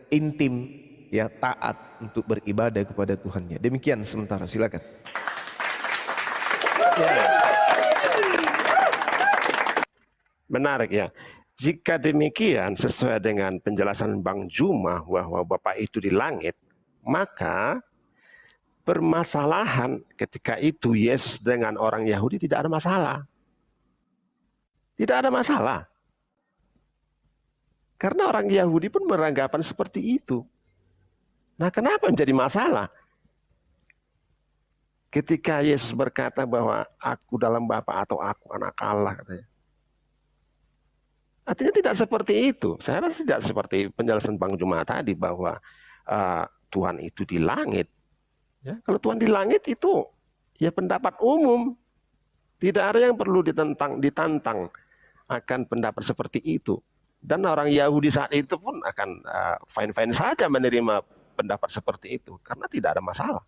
intim, ya, taat untuk beribadah kepada Tuhannya. Demikian sementara, silakan. Menarik ya. Jika demikian, sesuai dengan penjelasan Bang Juma bahwa Bapa itu di langit, maka permasalahan ketika itu Yesus dengan orang Yahudi tidak ada masalah. Tidak ada masalah. Karena orang Yahudi pun beranggapan seperti itu. Nah, kenapa menjadi masalah? Ketika Yesus berkata bahwa aku dalam Bapa atau aku anak Allah, katanya. Artinya tidak seperti itu. Saya rasa tidak seperti penjelasan Bang Juma tadi bahwa Tuhan itu di langit. Ya, kalau Tuhan di langit itu ya pendapat umum. Tidak ada yang perlu ditantang akan pendapat seperti itu. Dan orang Yahudi saat itu pun akan fine-fine saja menerima pendapat seperti itu. Karena tidak ada masalah.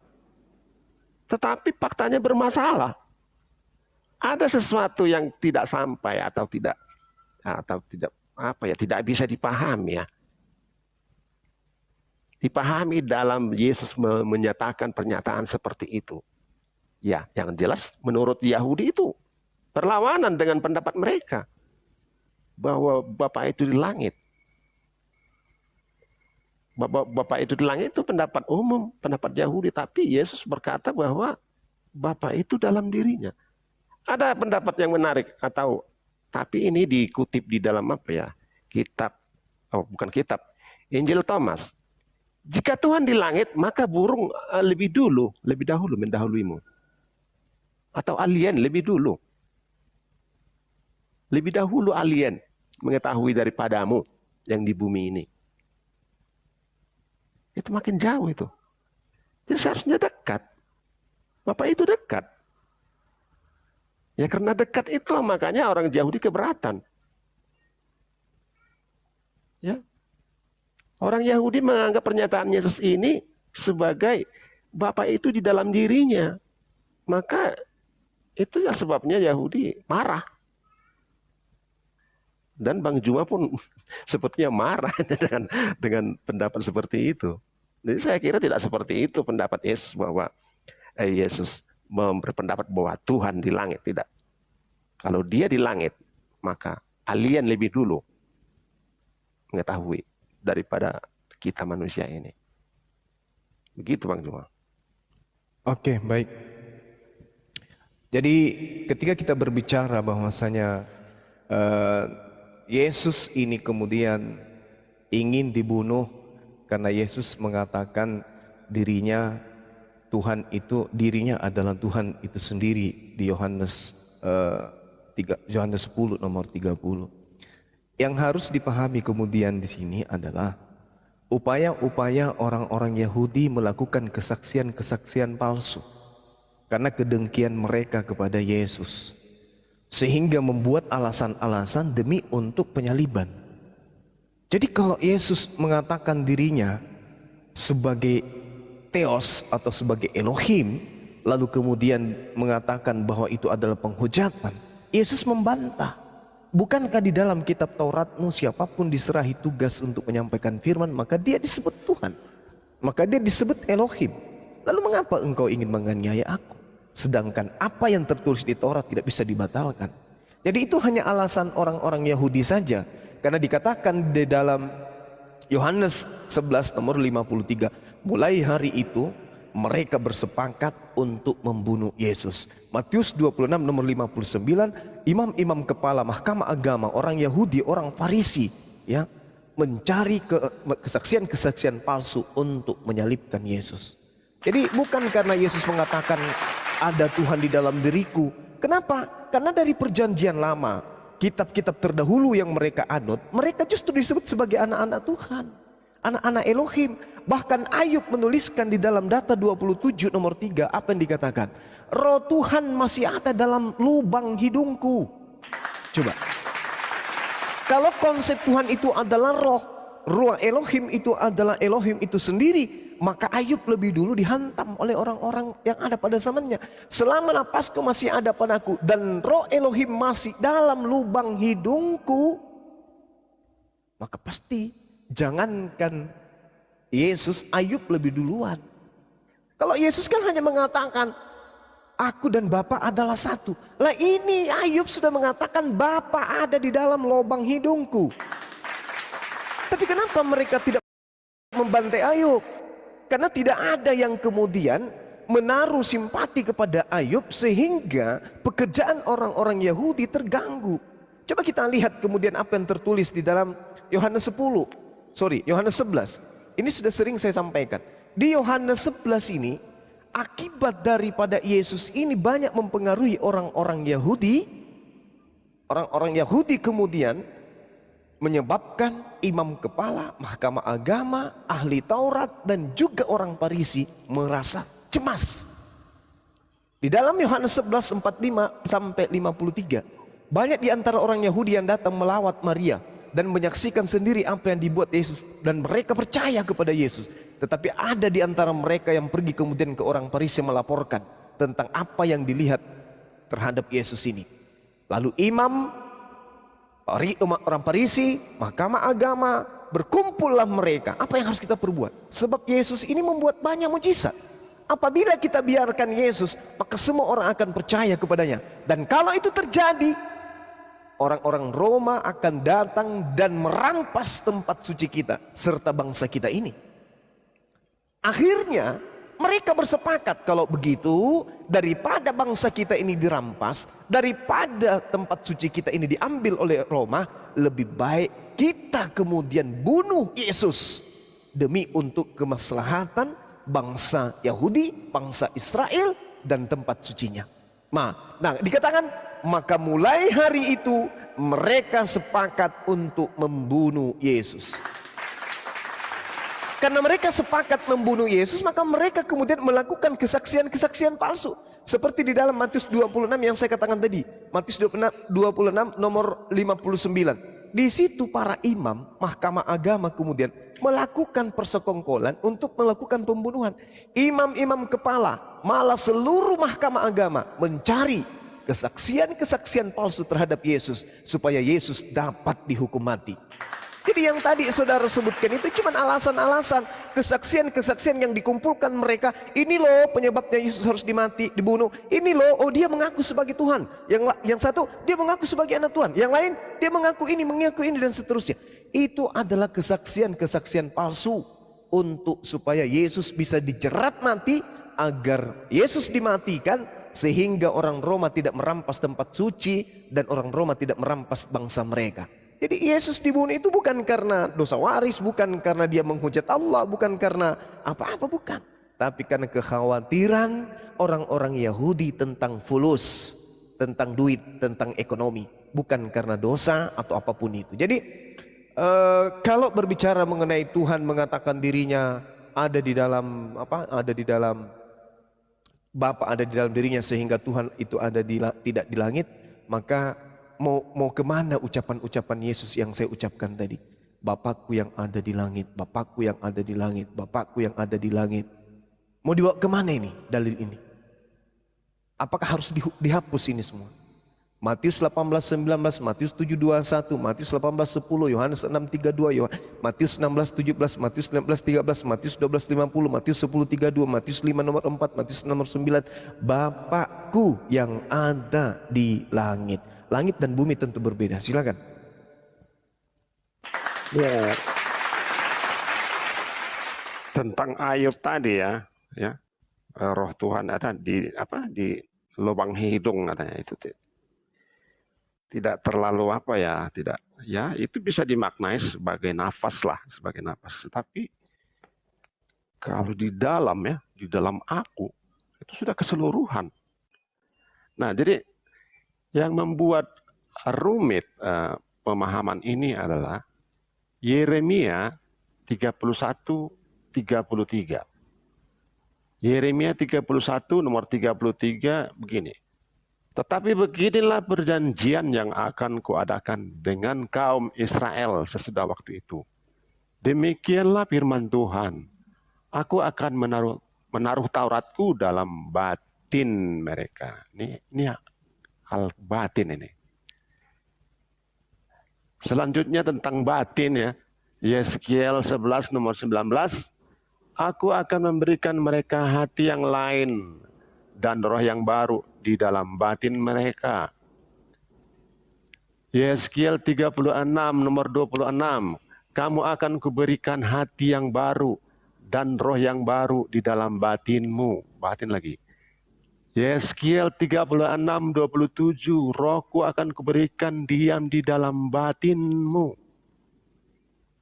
Tetapi faktanya bermasalah. Ada sesuatu yang tidak sampai atau tidak tidak bisa dipahami ya. Dipahami dalam Yesus menyatakan pernyataan seperti itu. Ya, yang jelas menurut Yahudi itu berlawanan dengan pendapat mereka bahwa Bapa itu di langit. Bapa itu di langit itu pendapat umum, pendapat Yahudi, tapi Yesus berkata bahwa Bapa itu dalam dirinya. Ada pendapat yang menarik tapi ini dikutip di dalam kitab, bukan kitab, Injil Thomas. Jika Tuhan di langit, maka burung lebih dahulu mendahuluimu. Atau alien lebih dulu. Lebih dahulu alien mengetahui daripadamu yang di bumi ini. Itu makin jauh itu. Jadi seharusnya dekat. Bapak itu dekat. Ya karena dekat itulah makanya orang Yahudi keberatan. Ya. Orang Yahudi menganggap pernyataan Yesus ini sebagai Bapa itu di dalam dirinya. Maka itu ya sebabnya Yahudi marah. Dan Bang Juma pun sepertinya marah dengan pendapat seperti itu. Jadi saya kira tidak seperti itu pendapat Yesus bahwa Yesus berpendapat bahwa Tuhan di langit. Tidak. Kalau dia di langit, maka alien lebih dulu mengetahui daripada kita manusia ini. Begitu Bang Juma. Oke, baik. Jadi ketika kita berbicara bahwasanya Yesus ini kemudian ingin dibunuh karena Yesus mengatakan dirinya adalah Tuhan itu sendiri di Yohanes 10 nomor 30. Yang harus dipahami kemudian di sini adalah upaya-upaya orang-orang Yahudi melakukan kesaksian-kesaksian palsu karena kedengkian mereka kepada Yesus, sehingga membuat alasan-alasan demi untuk penyaliban. Jadi kalau Yesus mengatakan dirinya sebagai Theos atau sebagai Elohim, lalu kemudian mengatakan bahwa itu adalah penghujatan, Yesus membantah. Bukankah di dalam kitab Tauratmu siapapun diserahi tugas untuk menyampaikan firman, maka dia disebut Tuhan, maka dia disebut Elohim. Lalu mengapa engkau ingin menganiaya aku? Sedangkan apa yang tertulis di Taurat tidak bisa dibatalkan. Jadi itu hanya alasan orang-orang Yahudi saja. Karena dikatakan di dalam Yohanes 11 nomor 53, mulai hari itu mereka bersepakat untuk membunuh Yesus. Matius 26 nomor 59, imam-imam kepala mahkamah agama, orang Yahudi, orang Farisi, ya, mencari kesaksian-kesaksian palsu untuk menyalibkan Yesus. Jadi bukan karena Yesus mengatakan ada Tuhan di dalam diriku. Kenapa? Karena dari perjanjian lama, kitab-kitab terdahulu yang mereka anut, mereka justru disebut sebagai anak-anak Tuhan, anak-anak Elohim. Bahkan Ayub menuliskan di dalam Data 27 nomor 3, apa yang dikatakan? Roh Tuhan masih ada dalam lubang hidungku. Coba. Kalau konsep Tuhan itu adalah roh, ruh Elohim itu adalah Elohim itu sendiri, maka Ayub lebih dulu dihantam oleh orang-orang yang ada pada zamannya. Selama napasku masih ada padaku dan roh Elohim masih dalam lubang hidungku, maka pasti jangankan Yesus, Ayub lebih duluan. Kalau Yesus kan hanya mengatakan, aku dan Bapa adalah satu. Lah ini Ayub sudah mengatakan Bapa ada di dalam lubang hidungku. Tapi kenapa mereka tidak membantai Ayub? Karena tidak ada yang kemudian menaruh simpati kepada Ayub sehingga pekerjaan orang-orang Yahudi terganggu. Coba kita lihat kemudian apa yang tertulis di dalam Yohanes 11. Ini sudah sering saya sampaikan. Di Yohanes 11 ini, akibat daripada Yesus ini banyak mempengaruhi orang-orang Yahudi. Orang-orang Yahudi kemudian menyebabkan imam kepala, mahkamah agama, ahli Taurat, dan juga orang Farisi merasa cemas. Di dalam Yohanes 11, 45 sampai 53, banyak di antara orang Yahudi yang datang melawat Maria dan menyaksikan sendiri apa yang dibuat Yesus, dan mereka percaya kepada Yesus. Tetapi ada di antara mereka yang pergi kemudian ke orang Farisi melaporkan tentang apa yang dilihat terhadap Yesus ini. Lalu orang Farisi, mahkamah agama, berkumpullah mereka. Apa yang harus kita perbuat? Sebab Yesus ini membuat banyak mujizat. Apabila kita biarkan Yesus, maka semua orang akan percaya kepadanya. Dan kalau itu terjadi, orang-orang Roma akan datang dan merampas tempat suci kita serta bangsa kita ini. Akhirnya mereka bersepakat, kalau begitu daripada bangsa kita ini dirampas, daripada tempat suci kita ini diambil oleh Roma, lebih baik kita kemudian bunuh Yesus demi untuk kemaslahatan bangsa Yahudi, bangsa Israel, dan tempat sucinya. Nah, dikatakan maka mulai hari itu mereka sepakat untuk membunuh Yesus. Karena mereka sepakat membunuh Yesus, maka mereka kemudian melakukan kesaksian-kesaksian palsu. Seperti di dalam Matius 26 yang saya katakan tadi. Matius 26 nomor 59. Di situ para imam mahkamah agama kemudian melakukan persekongkolan untuk melakukan pembunuhan. Imam-imam kepala, malah seluruh mahkamah agama mencari kesaksian-kesaksian palsu terhadap Yesus supaya Yesus dapat dihukum mati. Jadi yang tadi saudara sebutkan itu cuma alasan-alasan, kesaksian-kesaksian yang dikumpulkan mereka. Ini loh penyebabnya Yesus harus dibunuh. Ini loh, dia mengaku sebagai Tuhan. Yang satu, dia mengaku sebagai anak Tuhan. Yang lain, dia mengaku ini dan seterusnya. Itu adalah kesaksian-kesaksian palsu untuk supaya Yesus bisa dijerat mati, agar Yesus dimatikan sehingga orang Roma tidak merampas tempat suci dan orang Roma tidak merampas bangsa mereka. Jadi Yesus dibunuh itu bukan karena dosa waris, bukan karena dia menghujat Allah, bukan karena apa-apa, bukan. Tapi karena kekhawatiran orang-orang Yahudi tentang fulus, tentang duit, tentang ekonomi. Bukan karena dosa atau apapun itu. Jadi kalau berbicara mengenai Tuhan mengatakan dirinya ada di dalam Bapa ada di dalam dirinya sehingga Tuhan itu ada tidak di langit, maka mau kemana ucapan-ucapan Yesus yang saya ucapkan tadi? Bapakku yang ada di langit, Bapakku yang ada di langit, Bapakku yang ada di langit. Mau dibawa kemana ini dalil ini? Apakah harus dihapus ini semua? Matius 18:19, Matius 7:21, Matius 18:10, Yohanes 6:32, Matius 16:17, Matius 19:13, Matius 12:50, Matius 10:32, Matius 5 nomor 4, Matius 6 nomor 9. Bapakku yang ada di langit. Langit dan bumi tentu berbeda. Silakan. Ya. Tentang Ayub tadi ya, roh Tuhan ada di lubang hidung katanya itu tidak terlalu itu bisa dimaknai sebagai nafas lah, sebagai nafas. Tapi kalau di dalam aku itu sudah keseluruhan. Nah, jadi yang membuat rumit pemahaman ini adalah Yeremia 31:33. Yeremia 31 nomor 33 begini. Tetapi beginilah perjanjian yang akan kuadakan dengan kaum Israel sesudah waktu itu. Demikianlah firman Tuhan. Aku akan menaruh Tauratku dalam batin mereka. Ini hal batin ini. Selanjutnya tentang batin ya. Yeskiel 11 nomor 19. Aku akan memberikan mereka hati yang lain dan roh yang baru di dalam batin mereka. Yeskiel 36 nomor 26. Kamu akan kuberikan hati yang baru dan roh yang baru di dalam batinmu. Batin lagi. Yeskiel 36:27. Rohku akan kuberikan diam di dalam batinmu.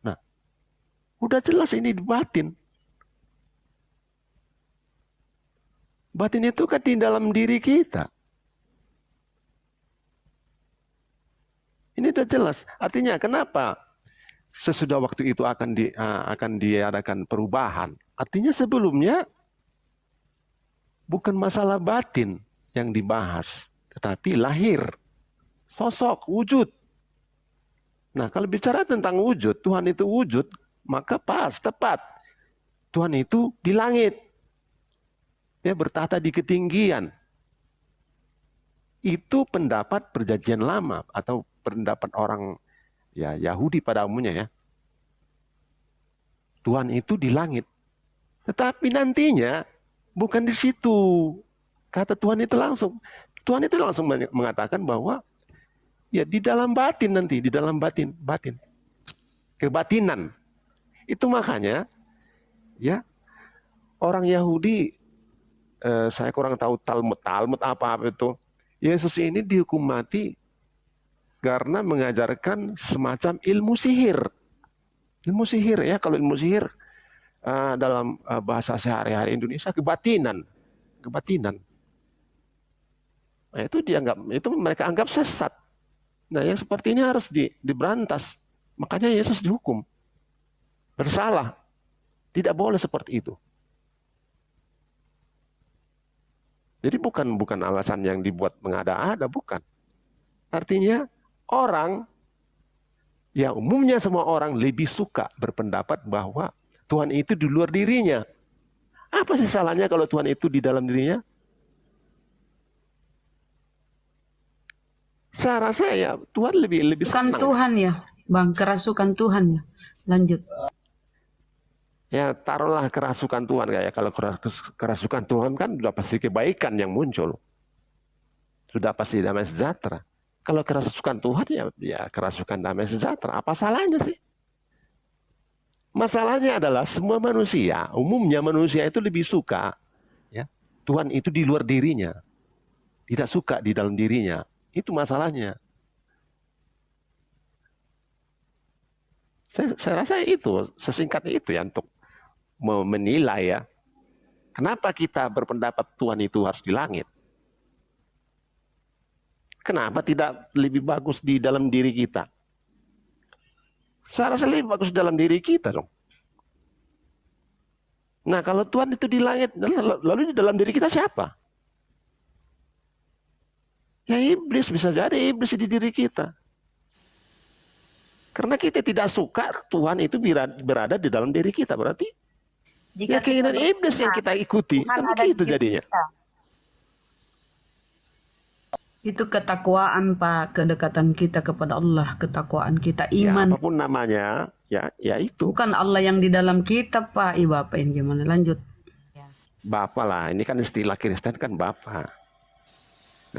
Nah, udah jelas ini di batin. Batin itu kan di dalam diri kita. Ini udah jelas. Artinya kenapa sesudah waktu itu akan diadakan perubahan? Artinya sebelumnya bukan masalah batin yang dibahas, tetapi lahir, sosok, wujud. Nah, kalau bicara tentang wujud, Tuhan itu wujud, maka tepat. Tuhan itu di langit. Dia bertahta di ketinggian. Itu pendapat perjanjian lama atau pendapat orang ya Yahudi pada umumnya ya. Tuhan itu di langit. Tetapi nantinya bukan di situ. Kata Tuhan itu langsung mengatakan bahwa ya di dalam batin nanti, di dalam batin. Kebatinan. Itu makanya ya orang Yahudi saya kurang tahu Talmud apa itu. Yesus ini dihukum mati karena mengajarkan semacam ilmu sihir. Ilmu sihir ya, kalau ilmu sihir dalam bahasa sehari-hari Indonesia kebatinan. Nah, itu mereka anggap sesat. Nah, yang seperti ini harus diberantas. Makanya Yesus dihukum. Bersalah. Tidak boleh seperti itu. Jadi bukan alasan yang dibuat mengada-ada, bukan. Artinya orang, ya umumnya semua orang lebih suka berpendapat bahwa Tuhan itu di luar dirinya. Apa sih salahnya kalau Tuhan itu di dalam dirinya? Saya rasa ya Tuhan lebih Kerasukan senang. Tuhan ya, Bang, kerasukan Tuhan ya. Lanjut. Ya taruhlah kerasukan Tuhan kayak kalau kerasukan Tuhan kan sudah pasti kebaikan yang muncul. Sudah pasti damai sejahtera. Kalau kerasukan Tuhan ya kerasukan damai sejahtera. Apa salahnya sih? Masalahnya adalah semua manusia, umumnya manusia itu lebih suka ya Tuhan itu di luar dirinya. Tidak suka di dalam dirinya. Itu masalahnya. Saya rasa itu sesingkatnya itu ya untuk menilai ya. Kenapa kita berpendapat Tuhan itu harus di langit? Kenapa tidak lebih bagus di dalam diri kita? Saya rasa lebih bagus dalam diri kita dong. Nah, kalau Tuhan itu di langit, lalu di dalam diri kita siapa? Ya iblis, bisa jadi iblis di diri kita. Karena kita tidak suka Tuhan itu berada di dalam diri kita. Berarti ya keinginan iblis yang kita ikuti. Kan begitu jadinya. Itu ketakwaan, Pak, kedekatan kita kepada Allah, ketakwaan kita, Ya, iman. apapun namanya, ya itu. Bukan Allah yang di dalam kita, Pak. Bapak ini gimana? Lanjut. Bapa lah, ini kan istilah Kristen kan Bapa.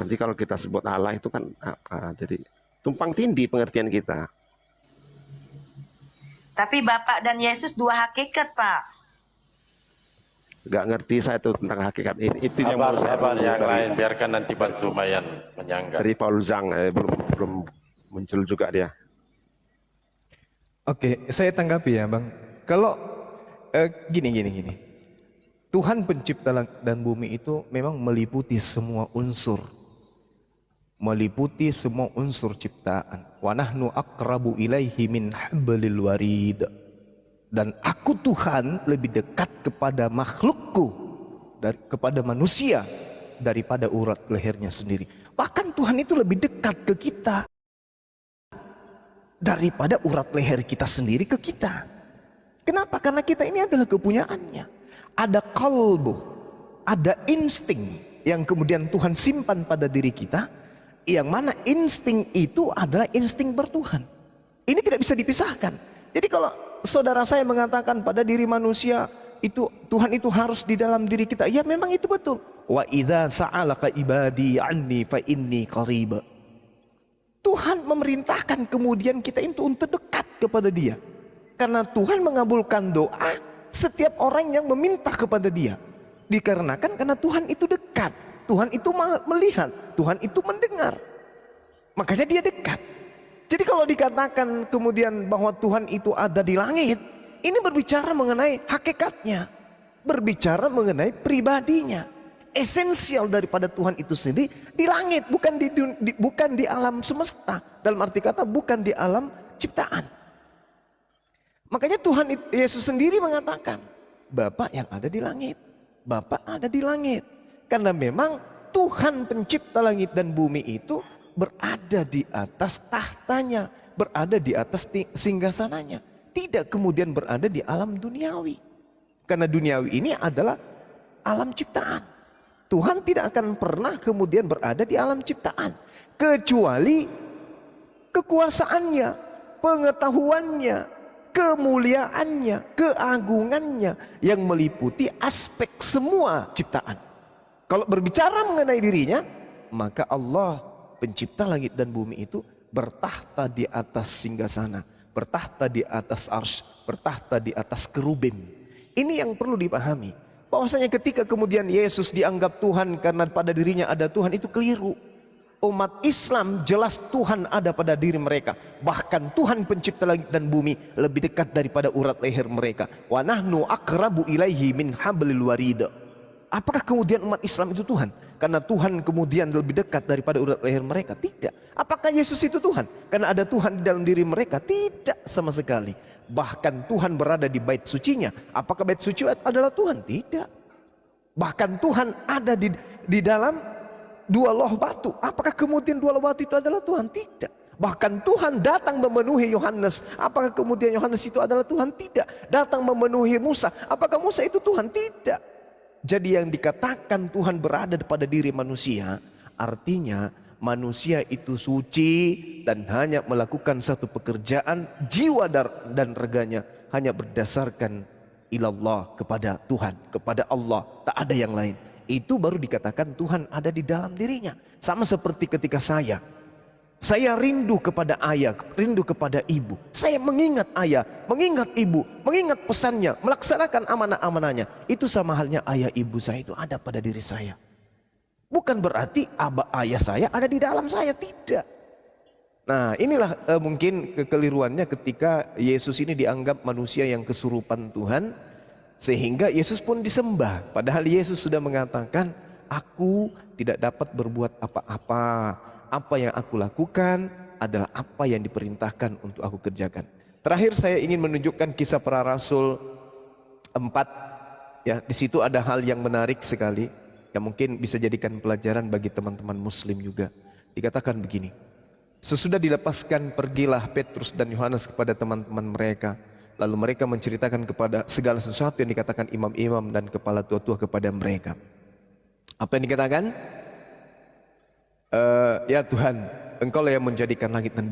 Nanti kalau kita sebut Allah itu kan apa? Jadi tumpang tindih pengertian kita. Tapi Bapak dan Yesus dua hakikat, Pak. Gak ngerti saya itu tentang hakikat ini. Itu yang mau saya Sabar yang dari, lain, biarkan nanti Ban Sumayan menyangga. dari Paul Zhang belum muncul juga dia. Oke, saya tanggapi ya Bang. Kalau gini. Tuhan pencipta langit dan bumi itu memang meliputi semua unsur. Meliputi semua unsur ciptaan. Wa nahnu aqrabu ilaihi min hablil warid. Dan aku Tuhan lebih dekat kepada makhlukku, kepada manusia daripada urat lehernya sendiri. Bahkan Tuhan itu lebih dekat ke kita daripada urat leher kita sendiri ke kita. Kenapa? Karena kita ini adalah kepunyaannya. Ada kalbu, ada insting yang kemudian Tuhan simpan pada diri kita, yang mana insting itu adalah insting bertuhan. Ini tidak bisa dipisahkan. Jadi kalau saudara saya mengatakan pada diri manusia Tuhan itu harus di dalam diri kita. Ya memang itu betul. Wa idza sa'alaka ibadi anni fa inni qarib. Tuhan memerintahkan kemudian kita itu untuk dekat kepada Dia. Karena Tuhan mengabulkan doa setiap orang yang meminta kepada Dia. Dikarenakan karena Tuhan itu dekat. Tuhan itu melihat, Tuhan itu mendengar. Makanya Dia dekat. Jadi kalau dikatakan kemudian bahwa Tuhan itu ada di langit, ini berbicara mengenai hakikatnya, berbicara mengenai pribadinya. Esensial daripada Tuhan itu sendiri di langit, bukan di alam semesta. Dalam arti kata bukan di alam ciptaan. Makanya Tuhan Yesus sendiri mengatakan, Bapa yang ada di langit, Bapa ada di langit. Karena memang Tuhan pencipta langit dan bumi itu berada di atas tahtanya, berada di atas singgasananya. Tidak kemudian berada di alam duniawi. Karena duniawi ini adalah alam ciptaan. Tuhan tidak akan pernah kemudian berada di alam ciptaan. Kecuali kekuasaannya, pengetahuannya, kemuliaannya, keagungannya yang meliputi aspek semua ciptaan. Kalau berbicara mengenai dirinya, maka Allah pencipta langit dan bumi itu bertahta di atas singgasana, bertahta di atas arsy, bertahta di atas kerubim. Ini yang perlu dipahami. Bahwasanya ketika kemudian Yesus dianggap Tuhan karena pada dirinya ada Tuhan, itu keliru. Umat Islam jelas Tuhan ada pada diri mereka. Bahkan Tuhan pencipta langit dan bumi lebih dekat daripada urat leher mereka. Wa nahnu aqrabu ilaihi min hablil warid. Apakah kemudian umat Islam itu Tuhan? Karena Tuhan kemudian lebih dekat daripada urat leher mereka? Tidak. Apakah Yesus itu Tuhan? Karena ada Tuhan di dalam diri mereka? Tidak sama sekali. Bahkan Tuhan berada di bait sucinya. Apakah bait suci adalah Tuhan? Tidak. Bahkan Tuhan ada di dalam dua loh batu. Apakah kemudian dua loh batu itu adalah Tuhan? Tidak. Bahkan Tuhan datang memenuhi Yohanes. Apakah kemudian Yohanes itu adalah Tuhan? Tidak. Datang memenuhi Musa. Apakah Musa itu Tuhan? Tidak. Jadi yang dikatakan Tuhan berada pada diri manusia, artinya manusia itu suci dan hanya melakukan satu pekerjaan jiwa dan raganya hanya berdasarkan ilallah, kepada Tuhan, kepada Allah, tak ada yang lain. Itu baru dikatakan Tuhan ada di dalam dirinya. Sama seperti ketika saya rindu kepada ayah, rindu kepada ibu. Saya mengingat ayah, mengingat ibu, mengingat pesannya, melaksanakan amanah-amanahnya. Itu sama halnya ayah ibu saya itu ada pada diri saya. Bukan berarti ayah saya ada di dalam saya, tidak. Nah inilah mungkin kekeliruannya ketika Yesus ini dianggap manusia yang kesurupan Tuhan. Sehingga Yesus pun disembah. Padahal Yesus sudah mengatakan, aku tidak dapat berbuat apa-apa. Apa yang aku lakukan adalah apa yang diperintahkan untuk aku kerjakan. Terakhir saya ingin menunjukkan kisah para rasul 4. Ya, di situ ada hal yang menarik sekali yang mungkin bisa jadikan pelajaran bagi teman-teman muslim juga. Dikatakan begini. Sesudah dilepaskan, pergilah Petrus dan Yohanes kepada teman-teman mereka. Lalu mereka menceritakan kepada segala sesuatu yang dikatakan imam-imam dan kepala tua-tua kepada mereka. Apa yang dikatakan? Ya Tuhan, Engkau lah yang menjadikan langit dan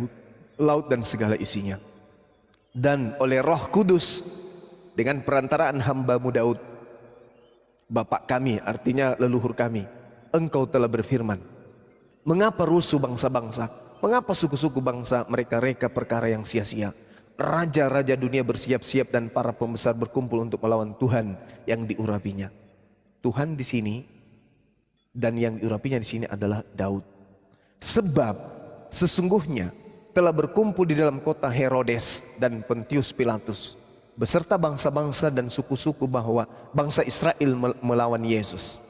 laut dan segala isinya. Dan oleh Roh Kudus dengan perantaraan hamba-Mu Daud, Bapak kami, artinya leluhur kami, Engkau telah berfirman, mengapa rusuh bangsa-bangsa, mengapa suku-suku bangsa mereka reka perkara yang sia-sia. Raja-raja dunia bersiap-siap dan para pembesar berkumpul untuk melawan Tuhan yang diurapinya. Tuhan di sini dan yang diurapinya di sini adalah Daud. Sebab sesungguhnya telah berkumpul di dalam kota Herodes dan Pontius Pilatus beserta bangsa-bangsa dan suku-suku bahwa bangsa Israel melawan Yesus,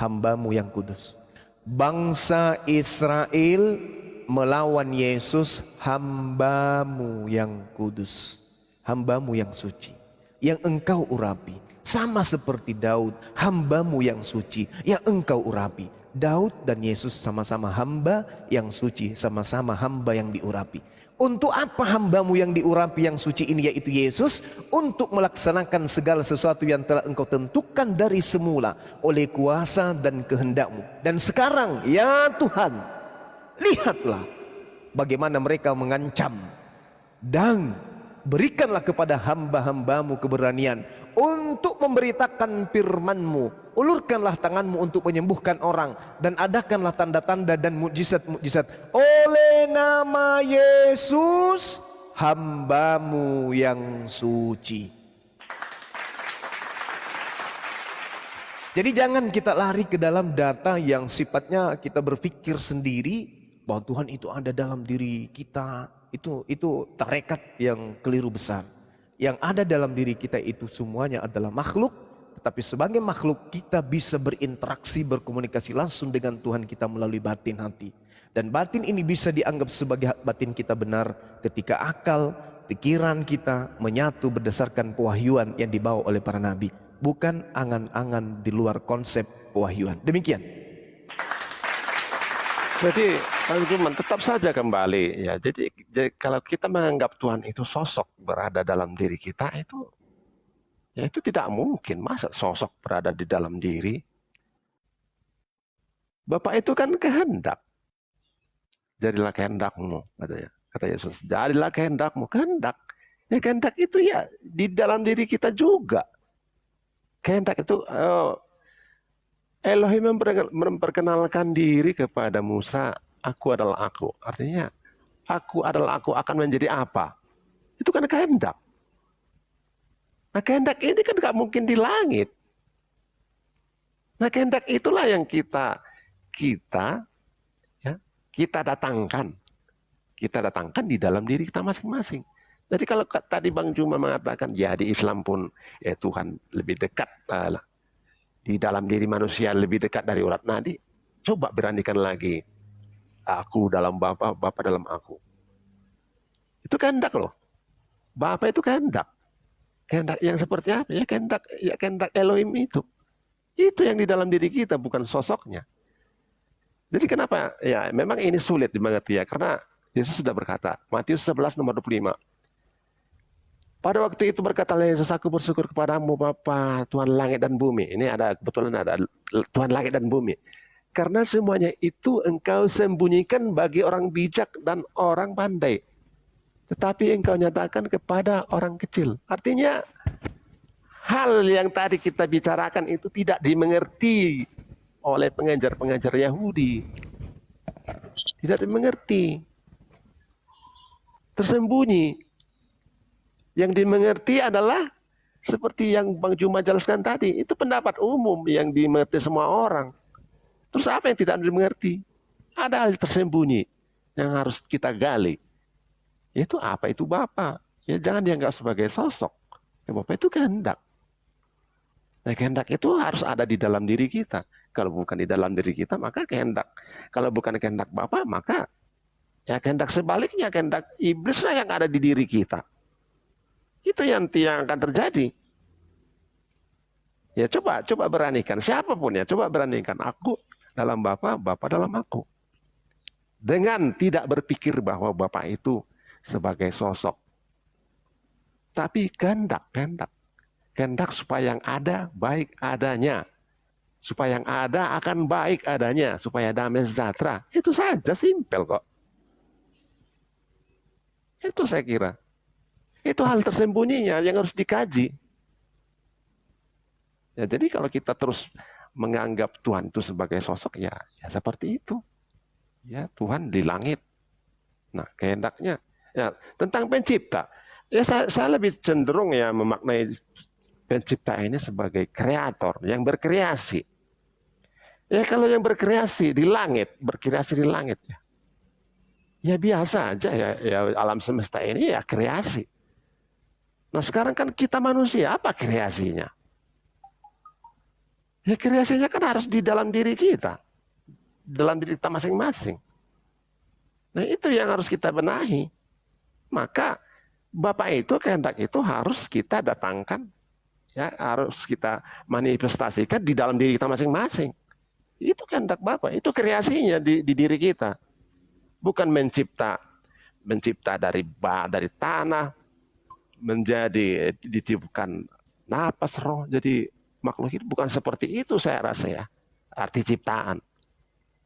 hamba-Mu yang kudus. Bangsa Israel melawan Yesus, hamba-Mu yang kudus, hamba-Mu yang suci, yang Engkau urapi. Sama seperti Daud, hamba-Mu yang suci, yang Engkau urapi. Daud dan Yesus sama-sama hamba yang suci, sama-sama hamba yang diurapi. Untuk apa hamba-Mu yang diurapi yang suci ini, yaitu Yesus? Untuk melaksanakan segala sesuatu yang telah Engkau tentukan dari semula oleh kuasa dan kehendak-Mu. Dan sekarang ya Tuhan, lihatlah bagaimana mereka mengancam dan berikanlah kepada hamba-hambamu keberanian untuk memberitakan firman-Mu. Ulurkanlah tanganmu untuk menyembuhkan orang, dan adakanlah tanda-tanda dan mukjizat-mukjizat oleh nama Yesus, hamba-Mu yang suci. Jadi jangan kita lari ke dalam data yang sifatnya kita berpikir sendiri bahwa Tuhan itu ada dalam diri kita. Itu tarekat yang keliru besar. Yang ada dalam diri kita itu semuanya adalah makhluk, tetapi sebagai makhluk kita bisa berinteraksi, berkomunikasi langsung dengan Tuhan kita melalui batin hati. Dan batin ini bisa dianggap sebagai batin kita benar ketika akal, pikiran kita menyatu berdasarkan pewahyuan yang dibawa oleh para nabi. Bukan angan-angan di luar konsep pewahyuan. Demikian. Jadi Bang Juman tetap saja kembali ya. Jadi kalau kita menganggap Tuhan itu sosok berada dalam diri kita, itu ya itu tidak mungkin. Masa sosok berada di dalam diri? Bapak itu kan kehendak. Jadilah kehendakmu, katanya. Kata Yesus, jadilah kehendakmu, kehendak. Ya kehendak itu ya di dalam diri kita juga. Kehendak itu Elohim memperkenalkan diri kepada Musa, aku adalah aku. Artinya, aku adalah aku akan menjadi apa? Itu kan kehendak. Nah kehendak ini kan gak mungkin di langit. Nah kehendak itulah yang kita datangkan. Kita datangkan di dalam diri kita masing-masing. Jadi kalau tadi Bang Juma mengatakan, ya di Islam pun ya Tuhan lebih dekat di dalam diri manusia, lebih dekat dari urat nadi. Coba beranikan lagi. Aku dalam Bapa, Bapa dalam aku. Itu kehendak loh. Bapa itu kehendak. Kehendak yang seperti apa? Ya kehendak Elohim itu. Itu yang di dalam diri kita, bukan sosoknya. Jadi kenapa? Ya memang ini sulit dimengerti ya. Karena Yesus sudah berkata, Matius 11 nomor 25. Pada waktu itu berkatalah Yesus, aku bersyukur kepadamu Bapa, Tuhan langit dan bumi. Ini kebetulan ada Tuhan langit dan bumi. Karena semuanya itu engkau sembunyikan bagi orang bijak dan orang pandai. Tetapi engkau nyatakan kepada orang kecil. Artinya hal yang tadi kita bicarakan itu tidak dimengerti oleh pengajar-pengajar Yahudi. Tidak dimengerti. Tersembunyi. Yang dimengerti adalah seperti yang Bang Juma jelaskan tadi. Itu pendapat umum yang dimengerti semua orang. Terus apa yang tidak dimengerti? Ada hal tersembunyi yang harus kita gali. Itu apa? Itu Bapa. Ya jangan dianggap sebagai sosok. Ya, Bapa itu kehendak. Nah, kehendak itu harus ada di dalam diri kita. Kalau bukan di dalam diri kita, maka kehendak. Kalau bukan kehendak Bapa, maka ya kehendak sebaliknya, kehendak iblislah yang ada di diri kita. Itu yang akan terjadi. Ya coba beranikan, siapapun ya, coba beranikan. Aku dalam Bapa, Bapa dalam aku. Dengan tidak berpikir bahwa Bapa itu sebagai sosok. Tapi kehendak. Kehendak supaya yang ada baik adanya. Supaya yang ada akan baik adanya. Supaya damai sejahtera. Itu saja, simpel kok. Itu saya kira. Itu hal tersembunyinya yang harus dikaji. Ya, jadi kalau kita terus menganggap Tuhan itu sebagai sosok, ya seperti itu. Ya, Tuhan di langit. Nah, kehendaknya. Ya, tentang pencipta. Ya, saya lebih cenderung ya memaknai pencipta ini sebagai kreator, yang berkreasi. Ya, kalau yang berkreasi di langit, berkreasi di langit ya. Ya biasa aja ya alam semesta ini ya kreasi. Nah sekarang kan kita manusia, apa kreasinya? Ya kreasinya kan harus di dalam diri kita. Dalam diri kita masing-masing. Nah itu yang harus kita benahi. Maka Bapa itu, kehendak itu harus kita datangkan. Ya, harus kita manifestasikan di dalam diri kita masing-masing. Itu kehendak Bapa, itu kreasinya di diri kita. Bukan mencipta dari tanah, menjadi ditiupkan napas roh jadi makhluk hidup, bukan seperti itu saya rasa ya arti ciptaan.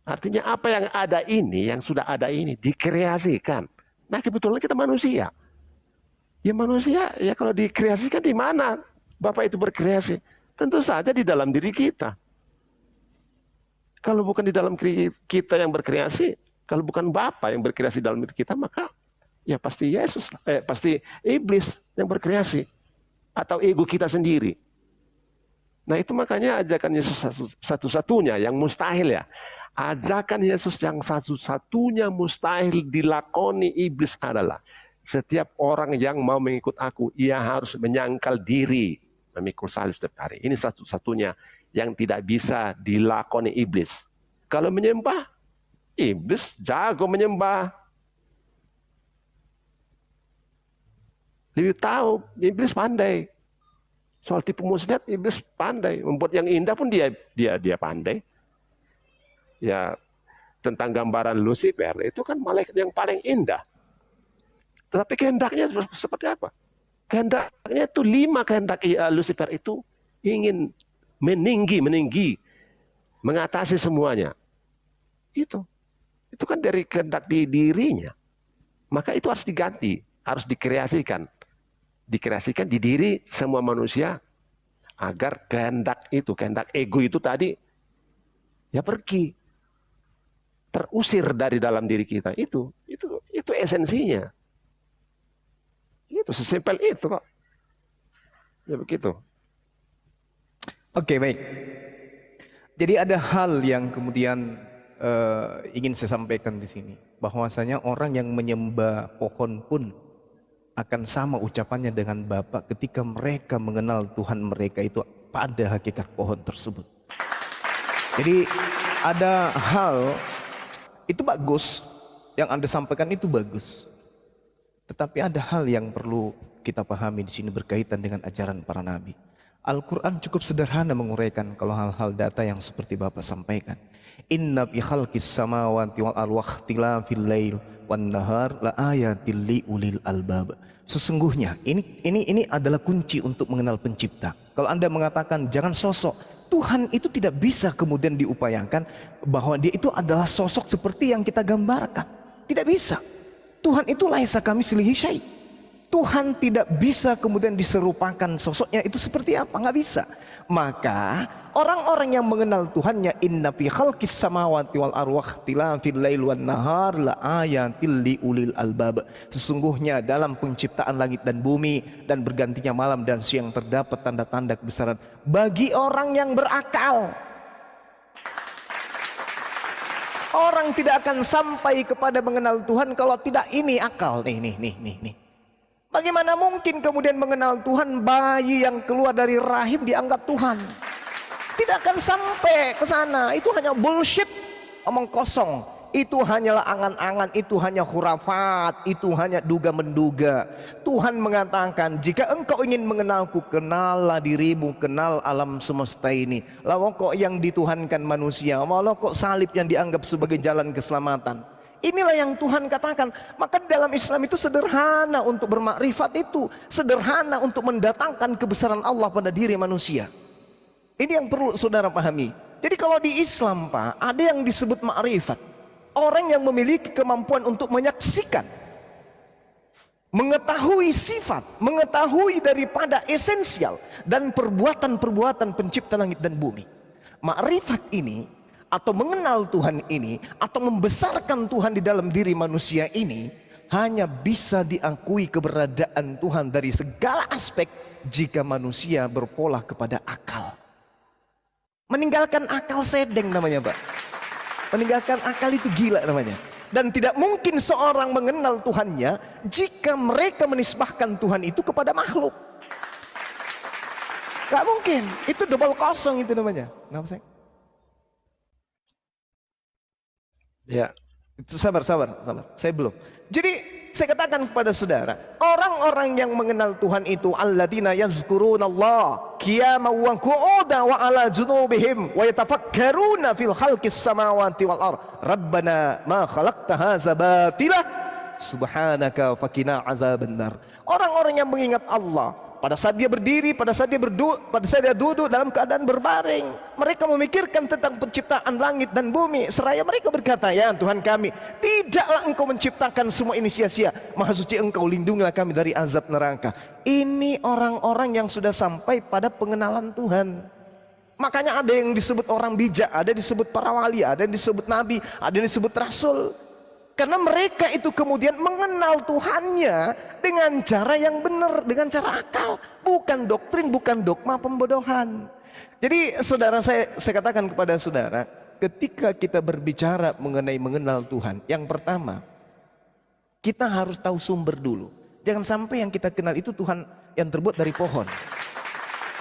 Artinya apa yang ada ini, yang sudah ada ini dikreasikan. Nah kebetulan kita manusia, Ya manusia, ya kalau dikreasikan di mana Bapa itu berkreasi? Tentu saja di dalam diri kita. Kalau bukan di dalam kita yang berkreasi, kalau bukan Bapa yang berkreasi dalam diri kita, maka ya pasti Yesus, pasti iblis yang berkreasi. Atau ego kita sendiri. Nah itu makanya ajakan Yesus satu-satunya yang mustahil ya. Ajakan Yesus yang satu-satunya mustahil dilakoni iblis adalah setiap orang yang mau mengikut aku, ia harus menyangkal diri, memikul salib setiap hari. Ini satu-satunya yang tidak bisa dilakoni iblis. Kalau menyembah, iblis jago menyembah. Lebih tahu, iblis pandai. Soal tipu muslihat, iblis pandai. Membuat yang indah pun dia pandai. Ya, tentang gambaran Lucifer, itu kan malaikat yang paling indah. Tetapi kehendaknya seperti apa? Kehendaknya itu 5 kehendak Lucifer itu ingin meninggi, mengatasi semuanya. Itu kan dari kehendak di dirinya. Maka itu harus diganti, harus dikreasikan. Dikreasikan di diri semua manusia agar kehendak ego itu tadi ya pergi. Terusir dari dalam diri kita. Itu esensinya. Itu sesimpel itu kok. Ya begitu. Oke, baik. Jadi ada hal yang kemudian ingin saya sampaikan di sini, bahwasanya orang yang menyembah pohon pun akan sama ucapannya dengan Bapa ketika mereka mengenal Tuhan mereka itu pada hakikat pohon tersebut. Jadi ada hal itu bagus, yang Anda sampaikan itu bagus. Tetapi ada hal yang perlu kita pahami di sini berkaitan dengan ajaran para nabi. Al-Quran cukup sederhana menguraikan kalau hal-hal data yang seperti Bapak sampaikan. Inna fi khalqis samawati wal ardi wa ikhtilafil lail wan nahar la ayatil liulil albab. Sesungguhnya ini adalah kunci untuk mengenal pencipta. Kalau Anda mengatakan jangan sosok, Tuhan itu tidak bisa kemudian diupayakan bahwa dia itu adalah sosok seperti yang kita gambarkan. Tidak bisa. Tuhan itu laisa kamitslihi syai'. Tuhan tidak bisa kemudian diserupakan sosoknya itu seperti apa, nggak bisa. Maka orang-orang yang mengenal Tuhannya, inna fi khalqis samawati wal ardi wa ikhtilafil lail wan nahar la ayatil liulil albab. Sesungguhnya dalam penciptaan langit dan bumi dan bergantinya malam dan siang terdapat tanda-tanda kebesaran bagi orang yang berakal. Orang tidak akan sampai kepada mengenal Tuhan kalau tidak ini akal. Nih. Bagaimana mungkin kemudian mengenal Tuhan bayi yang keluar dari rahim dianggap Tuhan? Tidak akan sampai ke sana. Itu hanya bullshit, omong kosong. Itu hanyalah angan-angan, itu hanya khurafat, itu hanya duga-menduga. Tuhan mengatakan, jika engkau ingin mengenalku, kenallah dirimu, kenal alam semesta ini. Lalu kok yang dituhankan manusia, walau kok salib yang dianggap sebagai jalan keselamatan. Inilah yang Tuhan katakan. Maka dalam Islam itu sederhana untuk bermakrifat itu. Sederhana untuk mendatangkan kebesaran Allah pada diri manusia. Ini yang perlu saudara pahami. Jadi kalau di Islam Pak, ada yang disebut makrifat. Orang yang memiliki kemampuan untuk menyaksikan. Mengetahui sifat. Mengetahui daripada esensial. Dan perbuatan-perbuatan pencipta langit dan bumi. Makrifat ini atau mengenal Tuhan ini, atau membesarkan Tuhan di dalam diri manusia ini, hanya bisa diakui keberadaan Tuhan dari segala aspek jika manusia berpola kepada akal. Meninggalkan akal sedeng namanya Pak. Meninggalkan akal itu gila namanya. Dan tidak mungkin seorang mengenal Tuhannya jika mereka menisbahkan Tuhan itu kepada makhluk. Gak mungkin, itu double kosong itu namanya. Kenapa saya? Ya, Itu sabar. Saya belum. Jadi saya katakan kepada saudara, orang-orang yang mengenal Tuhan itu alladzina yazkurunallah qiyaman wa qu'udan wa ala junubihim wa yatafakkaruna fil khalqis samawati wal ard. Rabbana ma khalaqta hadza batila subhanaka faqina azabannar. Orang-orang yang mengingat Allah Pada saat dia berdiri, pada saat dia duduk dalam keadaan berbaring, mereka memikirkan tentang penciptaan langit dan bumi. Seraya mereka berkata, ya Tuhan kami, tidaklah Engkau menciptakan semua ini sia-sia. Maha suci Engkau, lindungilah kami dari azab neraka. Ini orang-orang yang sudah sampai pada pengenalan Tuhan. Makanya ada yang disebut orang bijak, ada yang disebut para wali, ada yang disebut nabi, ada yang disebut rasul. Karena mereka itu kemudian mengenal Tuhannya dengan cara yang benar, dengan cara akal, bukan doktrin, bukan dogma pembodohan. Jadi saudara, saya katakan kepada saudara, ketika kita berbicara mengenai mengenal Tuhan, yang pertama kita harus tahu sumber dulu. Jangan sampai yang kita kenal itu Tuhan yang terbuat dari pohon.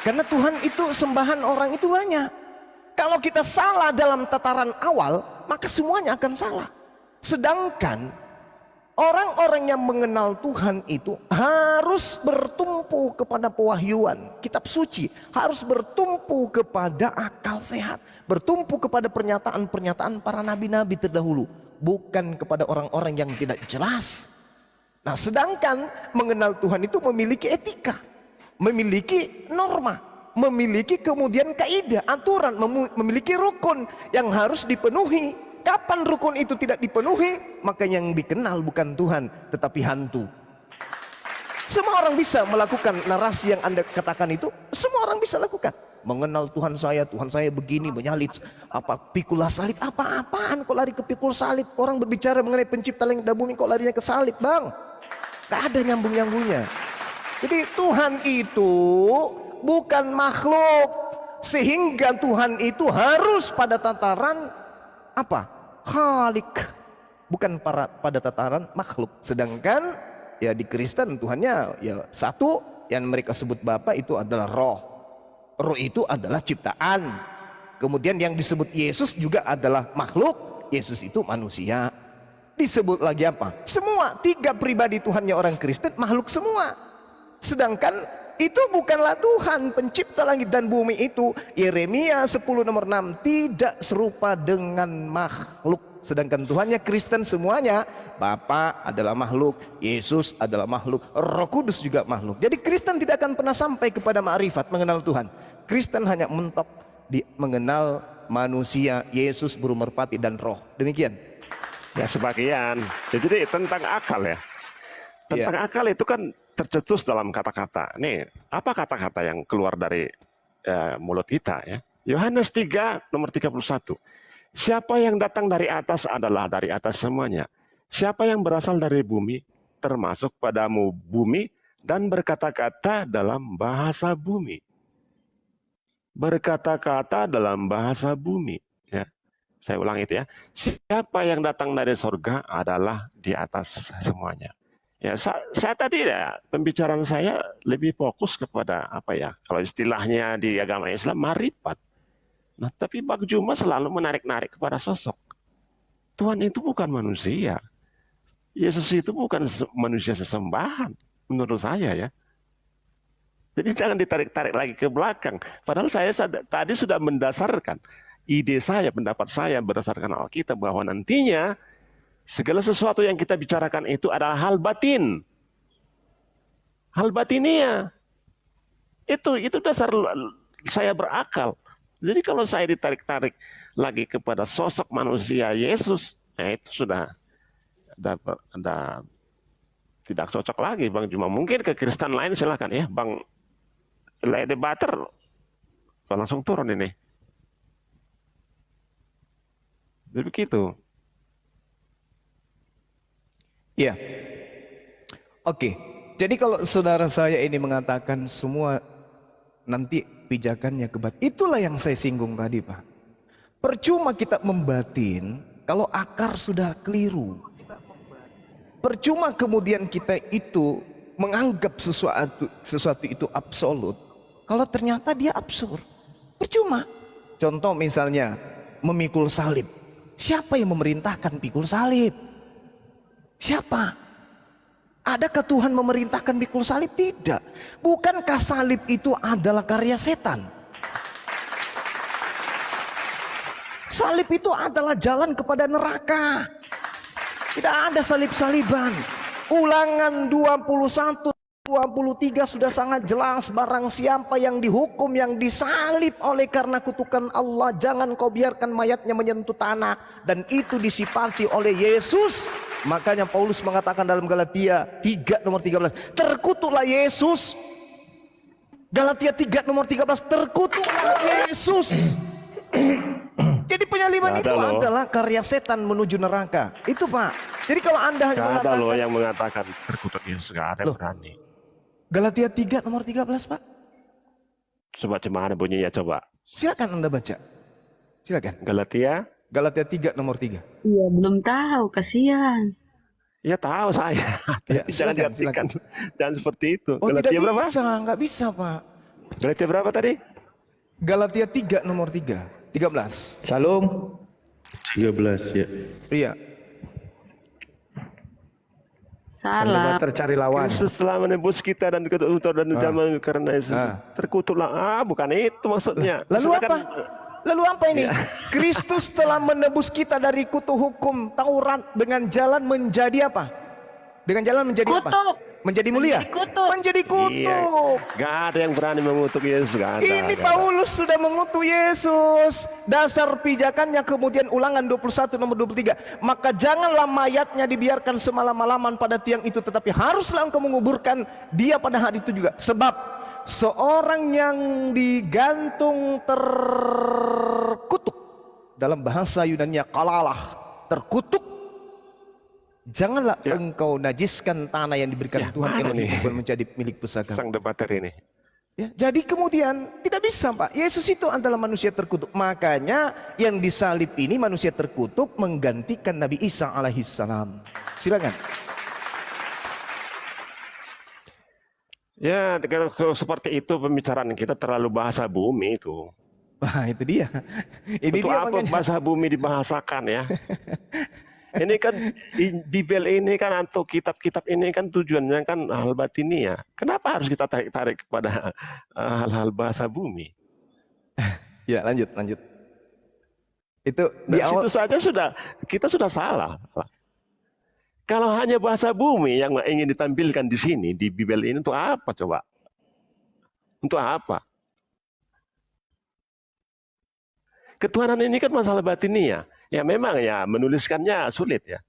Karena Tuhan itu sembahan orang itu banyak. Kalau kita salah dalam tataran awal, maka semuanya akan salah. Sedangkan orang-orang yang mengenal Tuhan itu harus bertumpu kepada pewahyuan kitab suci, harus bertumpu kepada akal sehat, bertumpu kepada pernyataan-pernyataan para nabi-nabi terdahulu, bukan kepada orang-orang yang tidak jelas. Nah, sedangkan mengenal Tuhan itu memiliki etika, memiliki norma, memiliki kemudian kaidah, aturan, memiliki rukun yang harus dipenuhi. Kapan rukun itu tidak dipenuhi, maka yang dikenal bukan Tuhan tetapi hantu. Semua orang bisa melakukan narasi yang Anda katakan itu, semua orang bisa lakukan. Mengenal Tuhan saya begini, menyalip apa pikul salib, apa-apaan kok lari ke pikul salib? Orang berbicara mengenai pencipta langit dan bumi kok larinya ke salib, Bang? Gak ada nyambung-nyambungnya. Jadi Tuhan itu bukan makhluk, sehingga Tuhan itu harus pada tataran apa? Khalik, bukan pada tataran makhluk. Sedangkan ya di Kristen Tuhannya ya satu, yang mereka sebut Bapa itu adalah roh. Roh itu adalah ciptaan. Kemudian yang disebut Yesus juga adalah makhluk. Yesus itu manusia. Disebut lagi apa? Semua tiga pribadi Tuhannya orang Kristen makhluk semua. Sedangkan itu bukanlah Tuhan pencipta langit dan bumi itu. Yeremia 10 nomor 6, tidak serupa dengan makhluk. Sedangkan Tuhannya Kristen semuanya, Bapa adalah makhluk, Yesus adalah makhluk, Roh Kudus juga makhluk. Jadi Kristen tidak akan pernah sampai kepada ma'rifat mengenal Tuhan. Kristen hanya mentok di mengenal manusia, Yesus, burung merpati dan roh. Demikian. Ya sebagian. Jadi tentang akal ya. Tentang akal itu kan tercetus dalam kata-kata. Nih, apa kata-kata yang keluar dari mulut kita ya? Yohanes 3 nomor 31. Siapa yang datang dari atas adalah dari atas semuanya. Siapa yang berasal dari bumi termasuk padamu bumi dan berkata-kata dalam bahasa bumi. Berkata-kata dalam bahasa bumi ya. Saya ulang itu ya. Siapa yang datang dari surga adalah di atas semuanya. Ya, saya tadi ya pembicaraan saya lebih fokus kepada apa ya, kalau istilahnya di agama Islam marifat. Nah, tapi Bang Juma selalu menarik-narik kepada sosok. Tuhan itu bukan manusia. Yesus itu bukan manusia sesembahan menurut saya ya. Jadi jangan ditarik-tarik lagi ke belakang. Padahal saya tadi sudah mendasarkan ide saya, pendapat saya berdasarkan Alkitab bahwa nantinya segala sesuatu yang kita bicarakan itu adalah hal batin. Hal batinia. Itu dasar saya berakal. Jadi kalau saya ditarik-tarik lagi kepada sosok manusia Yesus, itu sudah tidak cocok lagi Bang Juma. Mungkin ke Kristen lain silakan ya Bang debater langsung turun ini. Jadi begitu. Ya, oke. Jadi kalau saudara saya ini mengatakan semua nanti pijakannya ke batin, itulah yang saya singgung tadi Pak. Percuma kita membatin kalau akar sudah keliru. Percuma kemudian kita itu menganggap sesuatu itu absolut kalau ternyata dia absurd. Percuma. Contoh misalnya memikul salib. Siapa yang memerintahkan pikul salib? Siapa? Adakah Tuhan memerintahkan pikul salib? Tidak. Bukankah salib itu adalah karya setan? Salib itu adalah jalan kepada neraka. Tidak ada salib-saliban. Ulangan 21, 22 23 sudah sangat jelas, barang siapa yang dihukum, yang disalib oleh karena kutukan Allah, jangan kau biarkan mayatnya menyentuh tanah, dan itu disifati oleh Yesus. Makanya Paulus mengatakan dalam Galatia 3 nomor 13, terkutuklah Yesus. Galatia 3 nomor 13, terkutuklah Yesus. Jadi penyaliban itu adalah karya setan menuju neraka. Itu Pak. Jadi kalau Anda hanya Gak ada mengatakan, loh yang mengatakan terkutuk Yesus, gak ada yang berani. Galatia 3 nomor 13 Pak. Coba gimana bunyinya coba. Silakan Anda baca. Silakan. Galatia. Galatia 3 nomor 3. Iya, belum tahu, kasihan. Ya tahu saya. Ya, Jangan diartikan. Jangan seperti itu. Oh, Galatia tidak berapa? bisa, nggak bisa Pak. Galatia berapa tadi? Galatia 3 nomor 3. 13. Shalom. 13 ya. Iya. Salah. Debater cari lawan. Kristus telah menebus kita dan zaman karena Yesus. Terkutuklah. Bukan itu maksudnya. Lalu Maksudnya apa? Lalu apa ini? Kristus telah menebus kita dari kutuk hukum Taurat dengan jalan menjadi apa? Dengan jalan menjadi apa? Kutuk. Menjadi mulia. Menjadi kutuk. Menjadi kutuk. Iya. Gak ada yang berani mengutuk Yesus. Gak ada. Ini gak ada. Paulus sudah mengutuk Yesus. Dasar pijakannya kemudian Ulangan 21 nomor 23. Maka janganlah mayatnya dibiarkan semalam-malaman pada tiang itu, tetapi haruslah engkau menguburkan dia pada hari itu juga. Sebab seorang yang digantung terkutuk, dalam bahasa Yunani kalalah, terkutuk. Janganlah engkau najiskan tanah yang diberikan Tuhan Elohim menjadi milik pusaka. Sang debater ini. Ya, jadi kemudian tidak bisa Pak. Yesus itu adalah manusia terkutuk. Makanya yang disalib ini manusia terkutuk menggantikan Nabi Isa alaihissalam. Silakan. Ya, kalau seperti itu pembicaraan kita terlalu bahasa bumi itu. Wah, itu dia. Ini Untuk dia apa makanya. bahasa bumi dibahasakan ya? Ini kan Bibel ini kan atau kitab-kitab ini kan tujuannya kan hal batiniah. Kenapa harus kita tarik-tarik kepada hal-hal bahasa bumi? Ya, lanjut. Itu di Dari awal. situ saja kita sudah salah. Kalau hanya bahasa bumi yang ingin ditampilkan di sini di Bibel ini untuk apa coba? Untuk apa? Ketuhanan ini kan masalah batiniah. Ya memang ya menuliskannya sulit ya.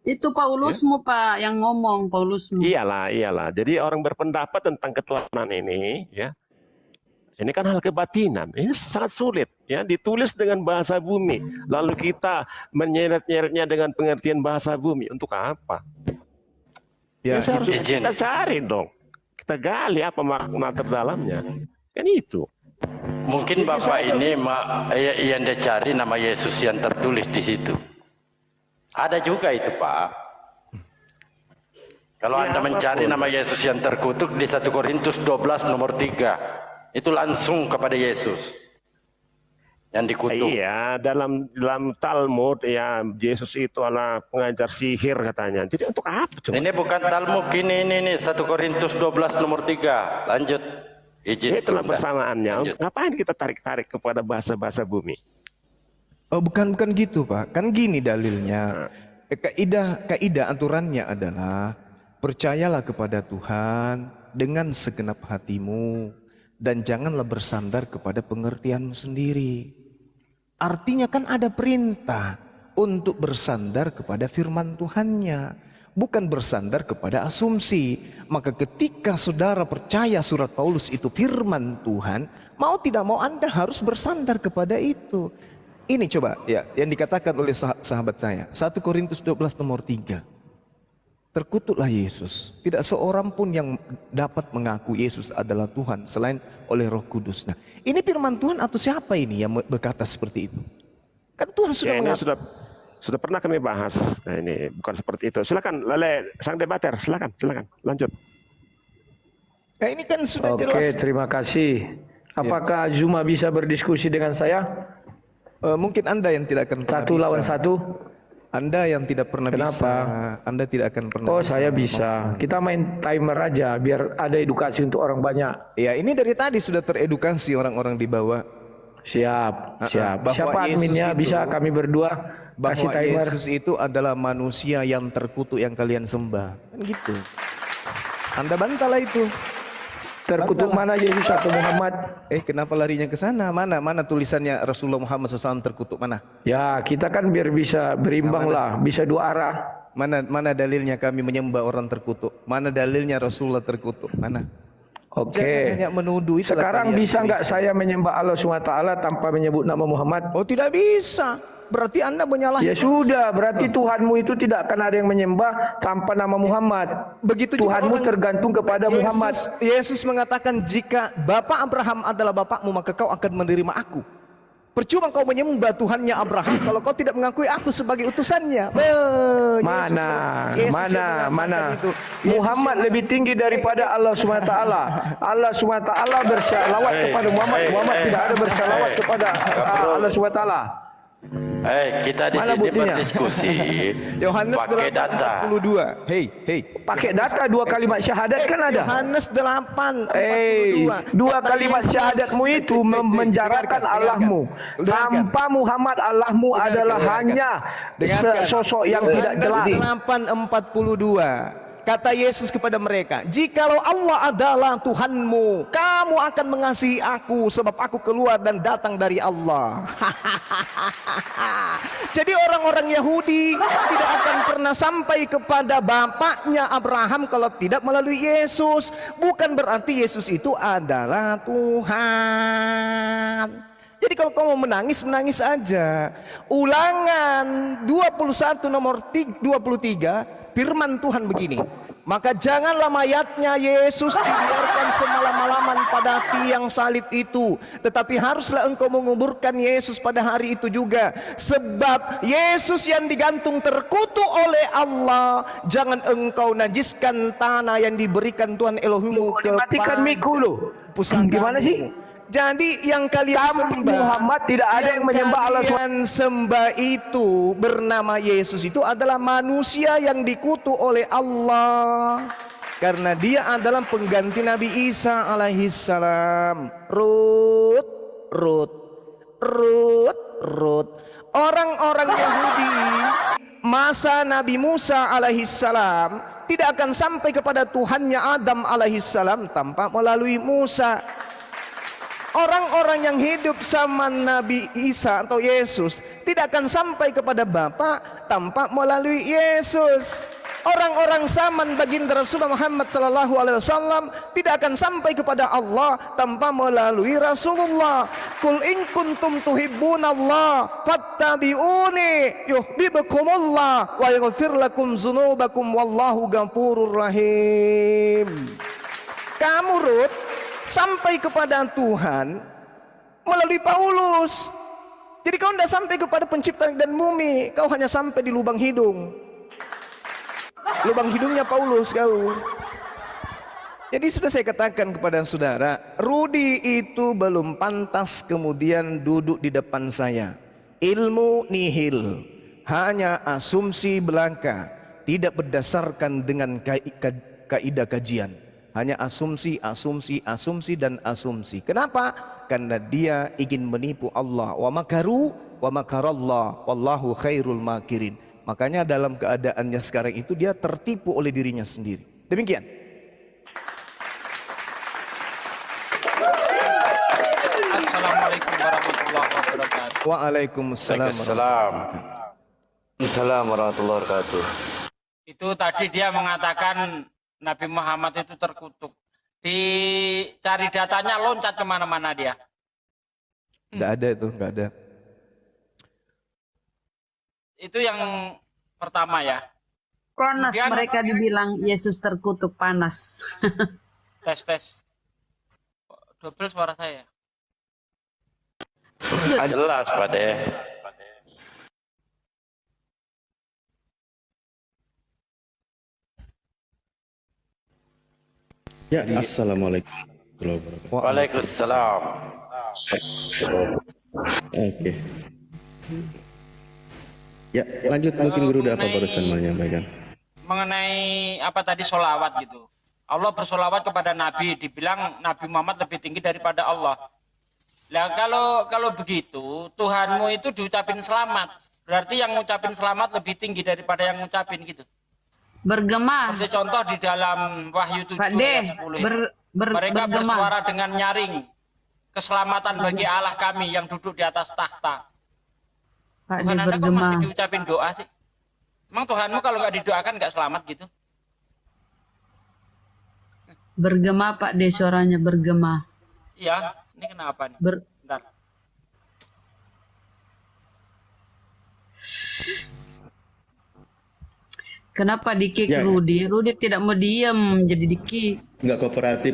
Itu Paulusmu Pak yang ngomong, Paulusmu. Iyalah. Jadi orang berpendapat tentang ketuhanan ini ya. Ini kan hal kebatinan. Ini sangat sulit ya, ditulis dengan bahasa bumi. Lalu kita menyeret-nyeretnya dengan pengertian bahasa bumi untuk apa? Ya, Seharusnya kita cari dong. Kita gali apa makna terdalamnya. Kan itu. Mungkin Bapak ini yang dia cari nama Yesus yang tertulis di situ. Ada juga itu Pak. Kalau Anda mencari nama Yesus yang terkutuk di 1 Korintus 12 nomor 3, itu langsung kepada Yesus yang dikutuk. Iya, dalam Talmud ya Yesus itu adalah pengajar sihir katanya. Jadi untuk apa coba? Ini bukan Talmud, ini 1 Korintus 12 nomor 3. Lanjut. Izin. Itulah Bunda. persamaannya. Lanjut. Ngapain kita tarik-tarik kepada bahasa-bahasa bumi? Oh, bukan gitu Pak. Kan gini dalilnya. Kaidah aturannya adalah percayalah kepada Tuhan dengan segenap hatimu dan janganlah bersandar kepada pengertianmu sendiri. Artinya kan ada perintah untuk bersandar kepada firman Tuhannya, bukan bersandar kepada asumsi. Maka ketika saudara percaya surat Paulus itu firman Tuhan, mau tidak mau Anda harus bersandar kepada itu. Ini coba ya yang dikatakan oleh sahabat saya, 1 Korintus 12 nomor 3. Terkutuklah Yesus. Tidak seorang pun yang dapat mengaku Yesus adalah Tuhan selain oleh Roh Kudus. Nah, ini firman Tuhan atau siapa ini yang berkata seperti itu? Kan Tuhan sudah Ya, ini mengatakan. sudah pernah kami bahas. Nah, ini bukan seperti itu. Silakan, sang debater, silakan, lanjut. Nah, ini kan sudah Oke, jelas. terima kasih. Apakah Zuma bisa berdiskusi dengan saya? Mungkin Anda yang tidak akan pernah Satu bisa. lawan satu? Anda yang tidak pernah Kenapa? bisa. Anda tidak akan pernah Oh, bisa. saya bisa. Kita main timer aja biar ada edukasi untuk orang banyak. Ya, ini dari tadi sudah teredukasi orang-orang di bawah. Siap. bahwa Siapa Yesus adminnya itu- bisa kami berdua kasih Bahwa timer. Yesus itu adalah manusia yang terkutuk yang kalian sembah. Kan gitu. Anda bantahlah itu. Terkutuk mana Yesus atau Muhammad? Kenapa larinya ke sana? Mana tulisannya Rasulullah Muhammad SAW terkutuk mana? Ya, kita kan biar bisa berimbang lah, bisa dua arah. Mana dalilnya kami menyembah orang terkutuk? Mana dalilnya Rasulullah terkutuk? Mana? Oke. Jangan hanya menuduh. Itulah Sekarang kalian bisa nggak Kristen. saya menyembah Allah SWT tanpa menyebut nama Muhammad? Oh, tidak bisa. Berarti Anda menyalahi. Ya sudah, berarti Tuhanmu itu tidak akan ada yang menyembah tanpa nama Muhammad. Begitu juga Tuhanmu orang- tergantung kepada Muhammad. Yesus mengatakan, jika Bapak Abraham adalah bapakmu, maka kau akan menerima aku. Percuma kau menyembah Tuhannya Abraham kalau kau tidak mengakui aku sebagai utusannya. Mana? Muhammad lebih tinggi daripada Allah SWT. Allah SWT bersalawat kepada Muhammad. Muhammad tidak ada bersalawat kepada Allah SWT. Kita di Mana sini buktinya? berdiskusi Yohanes pakai data. 8:42. Hei. Pakai data 2 kalimat syahadat kan ada. Yohanes 8:42. 2 kalimat syahadatmu itu memenjarakan Allahmu. Tanpa Muhammad Allahmu adalah hanya sosok yang tidak jelas. 8:42. Kata Yesus kepada mereka, jikalau Allah adalah Tuhanmu, kamu akan mengasihi aku sebab aku keluar dan datang dari Allah. Jadi orang-orang Yahudi tidak akan pernah sampai kepada bapaknya Abraham kalau tidak melalui Yesus. Bukan berarti Yesus itu adalah Tuhan. Jadi kalau kau mau menangis, menangis aja. Ulangan 21 nomor 23, firman Tuhan begini, maka janganlah mayatnya Yesus dibiarkan semalam-malaman pada tiang salib itu, tetapi haruslah engkau menguburkan Yesus pada hari itu juga, sebab Yesus yang digantung terkutuk oleh Allah. Jangan engkau najiskan tanah yang diberikan Tuhan Elohimmu Matikan miku lu. Gimana sih? Jadi yang kalian Tanpa sembah, Muhammad tidak ada yang menyembah Allah SWT. kalian sembah itu bernama Yesus itu adalah manusia yang dikutuk oleh Allah, karena dia adalah pengganti Nabi Isa alaihissalam. Rut. Orang-orang Yahudi masa Nabi Musa alaihissalam tidak akan sampai kepada Tuhannya Adam alaihissalam tanpa melalui Musa. Orang-orang yang hidup sama Nabi Isa atau Yesus tidak akan sampai kepada Bapa tanpa melalui Yesus. Orang-orang zaman baginda Rasulullah Muhammad SAW tidak akan sampai kepada Allah tanpa melalui Rasulullah. Qul in kuntum tuhibbunallah fattabi'uni yuhibbukumullah wa yaghfir lakum dzunubakum wallahu ghafurur rahim. Kamu Rut sampai kepada Tuhan melalui Paulus. Jadi kau tidak sampai kepada pencipta dan bumi, kau hanya sampai di lubang hidung. Lubang hidungnya Paulus kau. Jadi sudah saya katakan kepada saudara, Rudi itu belum pantas kemudian duduk di depan saya. Ilmu nihil, hanya asumsi belaka, tidak berdasarkan dengan kaidah kajian. Hanya asumsi, dan asumsi. Kenapa? Karena dia ingin menipu Allah. Wa makaru wa makarallah wallahu khairul makirin. Makanya dalam keadaannya sekarang itu dia tertipu oleh dirinya sendiri. Demikian. Assalamualaikum warahmatullahi wabarakatuh. Waalaikumsalam. Assalamualaikum warahmatullahi wabarakatuh. Itu tadi dia mengatakan Nabi Muhammad itu terkutuk. Dicari datanya loncat kemana-mana dia. Enggak ada itu, enggak ada. Itu yang pertama ya. Panas Kemudian- mereka dibilang Yesus terkutuk panas. Tes. Double suara saya. Jelas Pak De. Ya, assalamualaikum warahmatullahi wabarakatuh. Waalaikumsalam. Oke. Ya, lanjut mungkin guru udah apa barusan mau menyampaikan. Mengenai apa tadi sholawat gitu. Allah bersolawat kepada Nabi, dibilang Nabi Muhammad lebih tinggi daripada Allah. Nah kalau begitu, Tuhanmu itu diucapin selamat. Berarti yang ngucapin selamat lebih tinggi daripada yang ngucapin gitu. Bergema, Seperti contoh di dalam Wahyu 7 Pak D. ayat 10 itu. Mereka Bergema. bersuara dengan nyaring. Keselamatan bagi Allah kami yang duduk di atas tahta. Pak D Tuhan Anda kok bergema. masih diucapin doa sih? Emang Tuhanmu kalau nggak didoakan nggak selamat gitu? Bergema Pak D, suaranya bergema. Iya, ini kenapa nih? Bentar. Kenapa di-kick Ya. Rudi? Rudi tidak mau diam, jadi di-kick. Nggak kooperatif.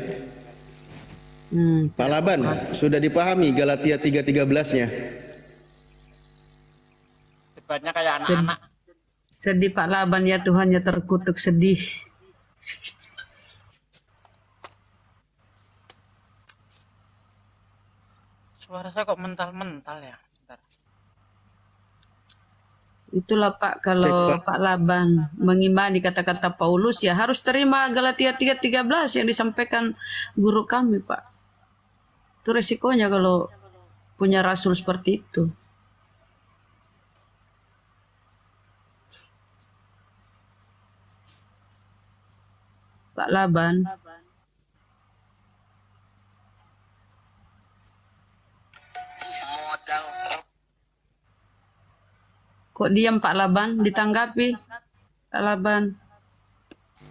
Pak Laban, sudah dipahami Galatia 3:13-nya? Debatnya kayak anak-anak. Sedih Pak Laban ya, Tuhannya terkutuk sedih. Suara saya kok mental-mental ya? Bentar. Itulah Pak, kalau Cek, Pak. Pak Laban mengimani kata-kata Paulus ya harus terima Galatia 3:13 yang disampaikan guru kami Pak. Itu resikonya kalau punya rasul seperti itu. Pak Laban. Kok diam Pak Laban? Ditanggapi Pak Laban.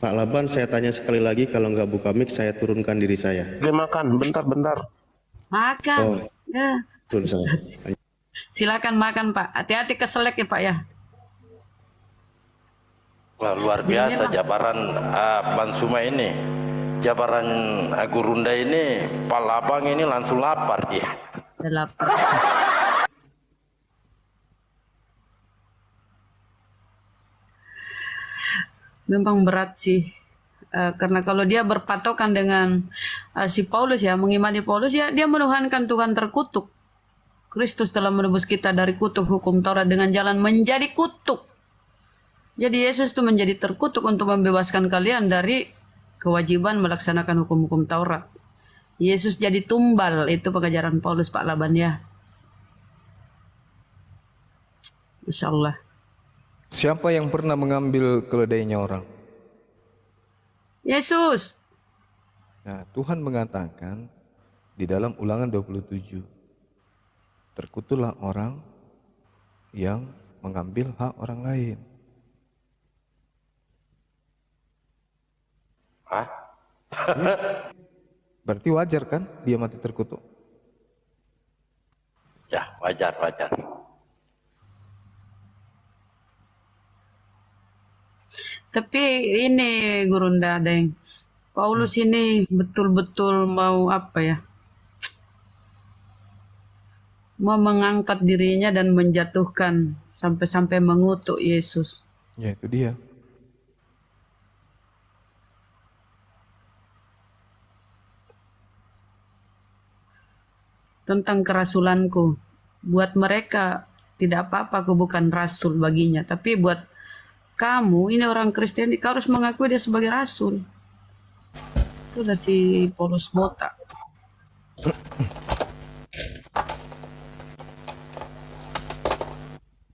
Pak Laban, saya tanya sekali lagi, kalau nggak buka mic, saya turunkan diri saya. Dia makan, bentar. Makan. Oh. Ya. Turun saya. Silakan makan Pak. Hati-hati keselek ya Pak ya. Wah, luar biasa jabaran Bansuma ini. Jabaran Gurunda ini, Pak Labang ini langsung lapar dia. Udah lapar. Memang berat sih. Karena kalau dia berpatokan dengan si Paulus ya, mengimani Paulus ya, dia menuhankan Tuhan terkutuk. Kristus telah menebus kita dari kutuk hukum Taurat dengan jalan menjadi kutuk. Jadi Yesus itu menjadi terkutuk untuk membebaskan kalian dari kewajiban melaksanakan hukum-hukum Taurat. Yesus jadi tumbal, itu pengajaran Paulus Pak Laban ya. Insya Allah. Siapa yang pernah mengambil keledainya orang? Yesus. Nah, Tuhan mengatakan di dalam Ulangan 27, terkutuklah orang yang mengambil hak orang lain. Hah? Berarti wajar kan dia mati terkutuk? Ya, wajar. Tapi ini Gurunda Deng, Paulus ini betul-betul mau apa ya? Mau mengangkat dirinya dan menjatuhkan sampai-sampai mengutuk Yesus. Ya itu dia. Tentang kerasulanku. Buat mereka tidak apa-apa aku bukan rasul baginya. Tapi buat kamu, ini orang Kristen, kau harus mengakui dia sebagai rasul. Itu udah si Paulus botak.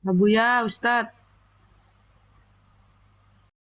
Abu ya Ustadz.